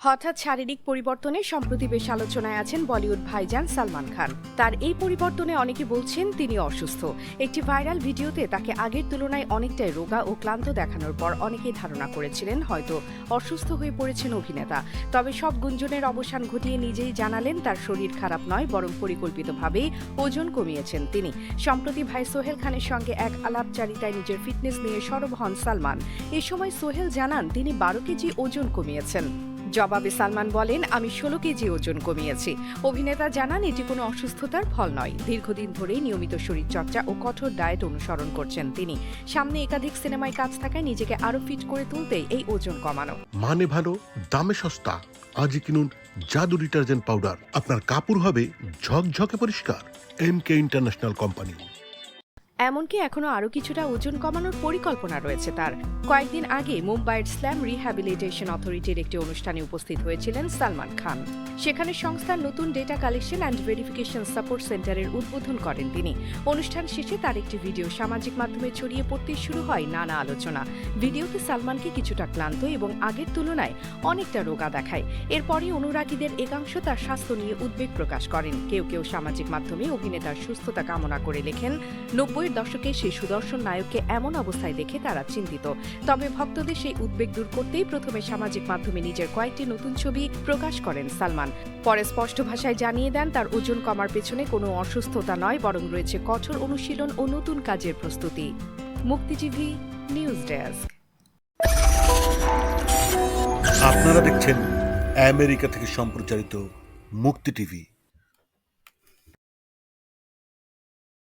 হঠাৎ শারীরিক পরিবর্তনে সম্প্রতি বেশ আলোচনায় আছেন বলিউড ভাইজান সালমান খান। তার এই পরিবর্তনে অনেকে বলছেন তিনি অসুস্থ। একটি ভাইরাল ভিডিওতে তাকে আগের তুলনায় অনেকটাই রোগা ও ক্লান্ত দেখানোর পর অনেকেই ধারণা করেছিলেন হয়তো অসুস্থ হয়ে পড়েছেন অভিনেতা। তবে সব গুঞ্জনের অবসান ঘটিয়ে নিজেই জানালেন তার শরীর খারাপ নয়, বরং পরিকল্পিতভাবেই ওজন কমিয়েছেন তিনি। সম্প্রতি ভাই সোহেল খানের সঙ্গে এক আলাপচারিতায় নিজের ফিটনেস নিয়ে সরব হন সালমান। এ সময় সোহেল জানান তিনি 12 কেজি ওজন কমিয়েছেন। জবাবে সালমান বলেন, আমি 16 কেজি ওজন কমিয়েছি। অভিনেতা জানান এটি কোনো অসুস্থতার ফল নয়। দীর্ঘদিন ধরেই নিয়মিত শরীরচর্চা ও কঠোর ডায়েট অনুসরণ করছেন তিনি। সামনে একাধিক সিনেমায় কাজ থাকায় নিজেকে আরো ফিট করে তুলতেই এই ওজন কমানো। মানে ভালো, দামে সস্তা। আজই কিনুন জাদু ডিটারজেন্ট পাউডার। আপনার কাপড় হবে ঝকঝকে পরিষ্কার। MK international company. এমনকি এখনো আরও কিছুটা ওজন কমানোর পরিকল্পনা রয়েছে তার। কয়েকদিন আগে মুম্বাইয়ের স্ল্যাম রিহ্যাবিলিটেশন অথরিটির একটি অনুষ্ঠানে উপস্থিত হয়েছিলেন সালমান খান। সেখানে সংস্থার নতুন data collection and verification support সেন্টারের উদ্বোধন করেন তিনি। অনুষ্ঠান শেষে তার একটি ভিডিও সামাজিক মাধ্যমে ছড়িয়ে পড়তে শুরু হয় নানা আলোচনা। ভিডিওতে সালমানকে কিছুটা ক্লান্ত এবং আগের তুলনায় অনেকটা রোগা দেখায়। এরপরই অনুরাগীদের একাংশ তার স্বাস্থ্য নিয়ে উদ্বেগ প্রকাশ করেন। কেউ কেউ সামাজিক মাধ্যমে অভিনেতার সুস্থতা কামনা করে লেখেন, 90-এর দশকে সেই সুদর্শন নায়ককে এমন অবস্থায় দেখে তারা চিন্তিত। তবে ভক্তদের সেই উদ্বেগ দূর করতেই প্রথমে সামাজিক মাধ্যমে নিজের কয়েকটি নতুন ছবি প্রকাশ করেন সালমান। পরে স্পষ্ট ভাষায় জানিয়ে দেন তার ওজন কমার পেছনে কোনো অসুস্থতা নয়, বরং রয়েছে কঠোর অনুশীলন ও নতুন কাজের প্রস্তুতি। মুক্তি টিভি নিউজ ডেস্ক। আপনারা দেখছেন আমেরিকা থেকে সম্প্রচারিত মুক্তি টিভি।